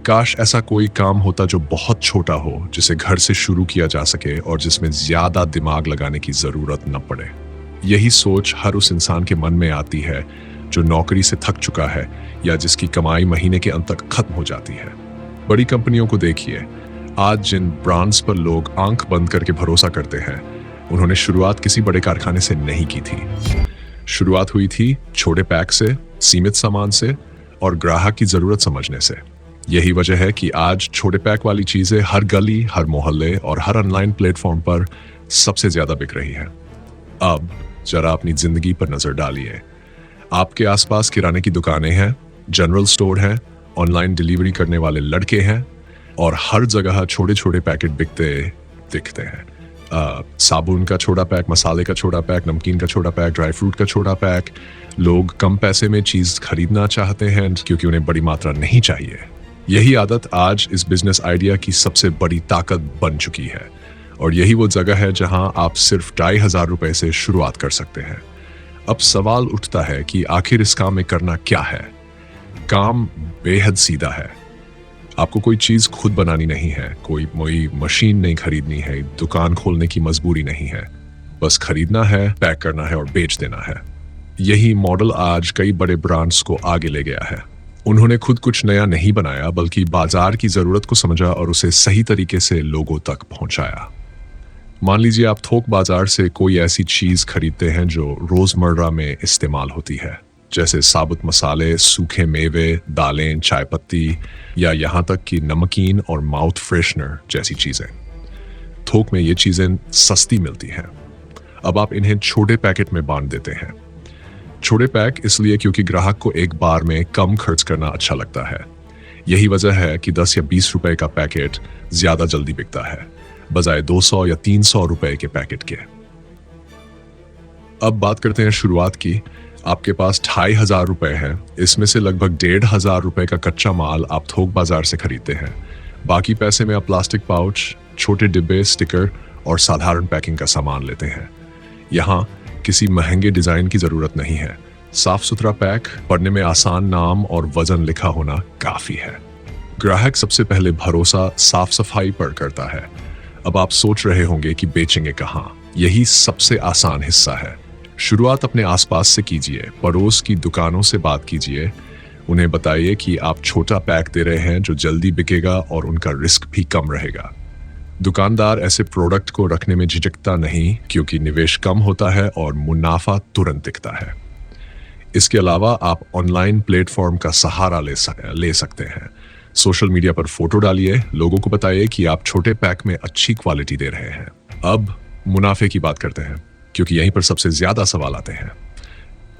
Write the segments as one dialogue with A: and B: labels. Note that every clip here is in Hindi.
A: काश ऐसा कोई काम होता जो बहुत छोटा हो, जिसे घर से शुरू किया जा सके और जिसमें ज्यादा दिमाग लगाने की जरूरत न पड़े। यही सोच हर उस इंसान के मन में आती है जो नौकरी से थक चुका है या जिसकी कमाई महीने के अंत तक खत्म हो जाती है। बड़ी कंपनियों को देखिए, आज जिन ब्रांड्स पर लोग आंख बंद करके भरोसा करते हैं, उन्होंने शुरुआत किसी बड़े कारखाने से नहीं की थी। शुरुआत हुई थी छोटे पैक से, सीमित सामान से और ग्राहक की जरूरत समझने से। यही वजह है कि आज छोटे पैक वाली चीजें हर गली, हर मोहल्ले और हर ऑनलाइन प्लेटफॉर्म पर सबसे ज्यादा बिक रही है। अब जरा अपनी जिंदगी पर नजर डालिए। आपके आसपास किराने की दुकानें हैं, जनरल स्टोर हैं, ऑनलाइन डिलीवरी करने वाले लड़के हैं और हर जगह छोटे छोटे पैकेट बिकते दिखते हैं। साबुन का छोटा पैक, मसाले का छोटा पैक, नमकीन का छोटा पैक, ड्राई फ्रूट का छोटा पैक। लोग कम पैसे में चीज खरीदना चाहते हैं क्योंकि उन्हें बड़ी मात्रा नहीं चाहिए। यही आदत आज इस बिजनेस आइडिया की सबसे बड़ी ताकत बन चुकी है और यही वो जगह है जहां आप सिर्फ 2,500 रुपए से शुरुआत कर सकते हैं। अब सवाल उठता है कि आखिर इस काम में करना क्या है। काम बेहद सीधा है। आपको कोई चीज खुद बनानी नहीं है, कोई मशीन नहीं खरीदनी है, दुकान खोलने की मजबूरी नहीं है। बस खरीदना है, पैक करना है और बेच देना है। यही मॉडल आज कई बड़े ब्रांड्स को आगे ले गया है। उन्होंने खुद कुछ नया नहीं बनाया, बल्कि बाजार की जरूरत को समझा और उसे सही तरीके से लोगों तक पहुंचाया। मान लीजिए आप थोक बाजार से कोई ऐसी चीज खरीदते हैं जो रोजमर्रा में इस्तेमाल होती है, जैसे साबुत मसाले, सूखे मेवे, दालें, चाय पत्ती या यहाँ तक कि नमकीन और माउथ फ्रेशनर जैसी चीजें। थोक में ये चीजें सस्ती मिलती हैं। अब आप इन्हें छोटे पैकेट में बांट देते हैं। छोटे पैक इसलिए क्योंकि ग्राहक को एक बार में कम खर्च करना अच्छा लगता है। यही वजह है कि 10 या 20 रुपए का पैकेट ज्यादा जल्दी बिकता है, बजाय 200 या 300 रुपए के पैकेट के। अब बात करते हैं शुरुआत की। आपके पास 2,500 रुपए हैं। इसमें से लगभग 1,500 रुपए का कच्चा माल आप थोक बाजार से खरीदते हैं। बाकी पैसे में आप प्लास्टिक पाउच, छोटे डिब्बे, स्टिकर और साधारण पैकिंग का सामान लेते हैं। यहाँ किसी महंगे डिजाइन की जरूरत नहीं है। साफ सुथरा पैक, पढ़ने में आसान नाम और वजन लिखा होना काफी है। ग्राहक सबसे पहले भरोसा साफ सफाई पर करता है। अब आप सोच रहे होंगे कि बेचेंगे कहाँ। यही सबसे आसान हिस्सा है। शुरुआत अपने आसपास से कीजिए। पड़ोस की दुकानों से बात कीजिए। उन्हें बताइए कि आप छोटा पैक दे रहे हैं जो जल्दी बिकेगा और उनका रिस्क भी कम रहेगा। दुकानदार ऐसे प्रोडक्ट को रखने में झिझकता नहीं, क्योंकि निवेश कम होता है और मुनाफा तुरंत दिखता है। इसके अलावा आप ऑनलाइन प्लेटफॉर्म का सहारा ले सकते हैं। सोशल मीडिया पर फोटो डालिए, लोगों को बताइए कि आप छोटे पैक में अच्छी क्वालिटी दे रहे हैं। अब मुनाफे की बात करते हैं, क्योंकि यहीं पर सबसे ज्यादा सवाल आते हैं।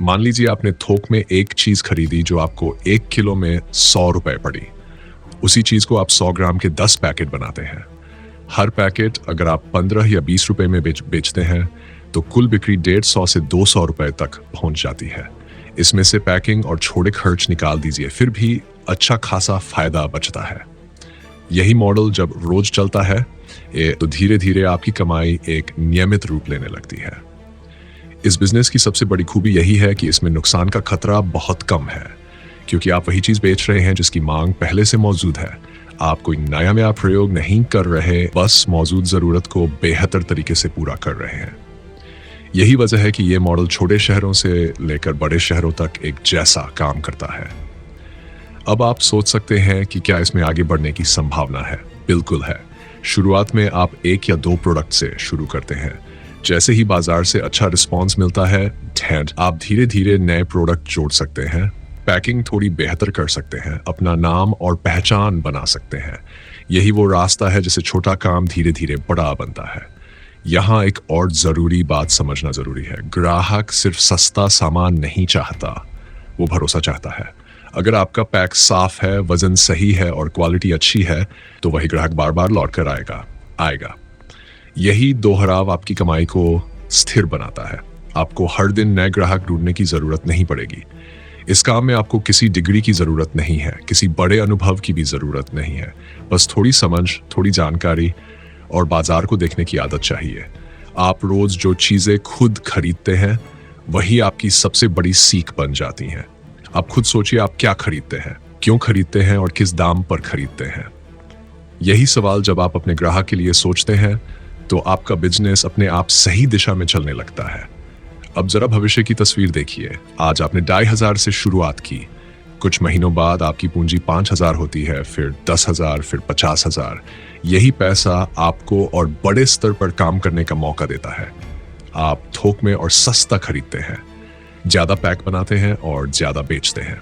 A: मान लीजिए आपने थोक में एक चीज खरीदी जो आपको 1 किलो में 100 रुपए पड़ी। उसी चीज को आप 100 ग्राम के 10 पैकेट बनाते हैं। हर पैकेट अगर आप 15 या 20 रुपए में बेचते हैं तो कुल बिक्री 150 से 200 रुपए तक पहुंच जाती है। इसमें से पैकिंग और छोटे खर्च निकाल दीजिए, फिर भी अच्छा खासा फायदा बचता है। यही मॉडल जब रोज चलता है तो धीरे धीरे आपकी कमाई एक नियमित रूप लेने लगती है। इस बिजनेस की सबसे बड़ी खूबी यही है कि इसमें नुकसान का खतरा बहुत कम है, क्योंकि आप वही चीज बेच रहे हैं जिसकी मांग पहले से मौजूद है। आप कोई नया प्रयोग नहीं कर रहे, बस मौजूद जरूरत को बेहतर तरीके से पूरा कर रहे हैं। यही वजह है कि यह मॉडल छोटे शहरों से लेकर बड़े शहरों तक एक जैसा काम करता है। अब आप सोच सकते हैं कि क्या इसमें आगे बढ़ने की संभावना है? बिल्कुल है। शुरुआत में आप 1 या 2 प्रोडक्ट से शुरू करते हैं। जैसे ही बाजार से अच्छा रिस्पॉन्स मिलता है, आप धीरे धीरे नए प्रोडक्ट जोड़ सकते हैं, पैकिंग थोड़ी बेहतर कर सकते हैं, अपना नाम और पहचान बना सकते हैं। यही वो रास्ता है जिससे छोटा काम धीरे धीरे बड़ा बनता है। यहाँ एक और जरूरी बात समझना जरूरी है। ग्राहक सिर्फ सस्ता सामान नहीं चाहता, वो भरोसा चाहता है। अगर आपका पैक साफ है, वजन सही है और क्वालिटी अच्छी है, तो वही ग्राहक बार बार लौट कर आएगा। यही दोहराव आपकी कमाई को स्थिर बनाता है। आपको हर दिन नए ग्राहक ढूंढने की जरूरत नहीं पड़ेगी। इस काम में आपको किसी डिग्री की जरूरत नहीं है, किसी बड़े अनुभव की भी जरूरत नहीं है। बस थोड़ी समझ, थोड़ी जानकारी और बाजार को देखने की आदत चाहिए। आप रोज जो चीजें खुद खरीदते हैं वही आपकी सबसे बड़ी सीख बन जाती हैं। आप खुद सोचिए आप क्या खरीदते हैं। क्यों खरीदते हैं और किस दाम पर खरीदते हैं। यही सवाल जब आप अपने ग्राहक के लिए सोचते हैं तो आपका बिजनेस अपने आप सही दिशा में चलने लगता है। अब जरा भविष्य की तस्वीर देखिए। आज आपने 2,500 से शुरुआत की, कुछ महीनों बाद आपकी पूंजी 5,000 होती है, फिर 10,000, फिर 50,000। यही पैसा आपको और बड़े स्तर पर काम करने का मौका देता है। आप थोक में और सस्ता खरीदते हैं, ज्यादा पैक बनाते हैं और ज्यादा बेचते हैं।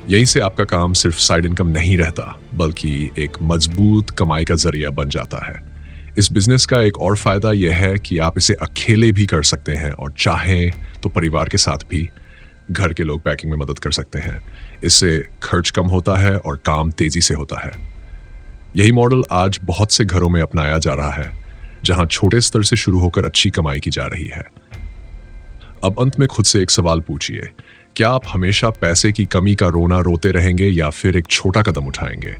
A: यहीं से आपका काम सिर्फ साइड इनकम नहीं रहता, बल्कि एक मजबूत कमाई का जरिया बन जाता है। इस बिजनेस का एक और फायदा यह है कि आप इसे अकेले भी कर सकते हैं और चाहें तो परिवार के साथ भी। घर के लोग पैकिंग में मदद कर सकते हैं। इससे खर्च कम होता है और काम तेजी से होता है। यही मॉडल आज बहुत से घरों में अपनाया जा रहा है, जहां छोटे स्तर से शुरू होकर अच्छी कमाई की जा रही है। अब अंत में खुद से एक सवाल पूछिए, क्या आप हमेशा पैसे की कमी का रोना रोते रहेंगे या फिर एक छोटा कदम उठाएंगे?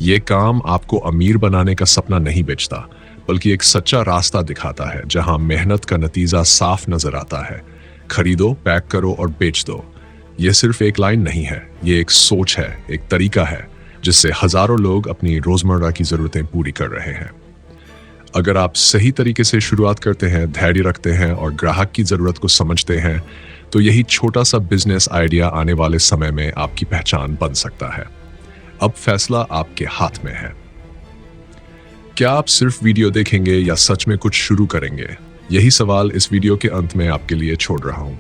A: ये काम आपको अमीर बनाने का सपना नहीं बेचता, बल्कि एक सच्चा रास्ता दिखाता है जहां मेहनत का नतीजा साफ नजर आता है। खरीदो, पैक करो और बेच दो। यह सिर्फ एक लाइन नहीं है, ये एक सोच है, एक तरीका है जिससे हजारों लोग अपनी रोजमर्रा की जरूरतें पूरी कर रहे हैं। अगर आप सही तरीके से शुरुआत करते हैं, धैर्य रखते हैं और ग्राहक की जरूरत को समझते हैं, तो यही छोटा सा बिजनेस आइडिया आने वाले समय में आपकी पहचान बन सकता है। अब फैसला आपके हाथ में है। क्या आप सिर्फ वीडियो देखेंगे या सच में कुछ शुरू करेंगे? यही सवाल इस वीडियो के अंत में आपके लिए छोड़ रहा हूं।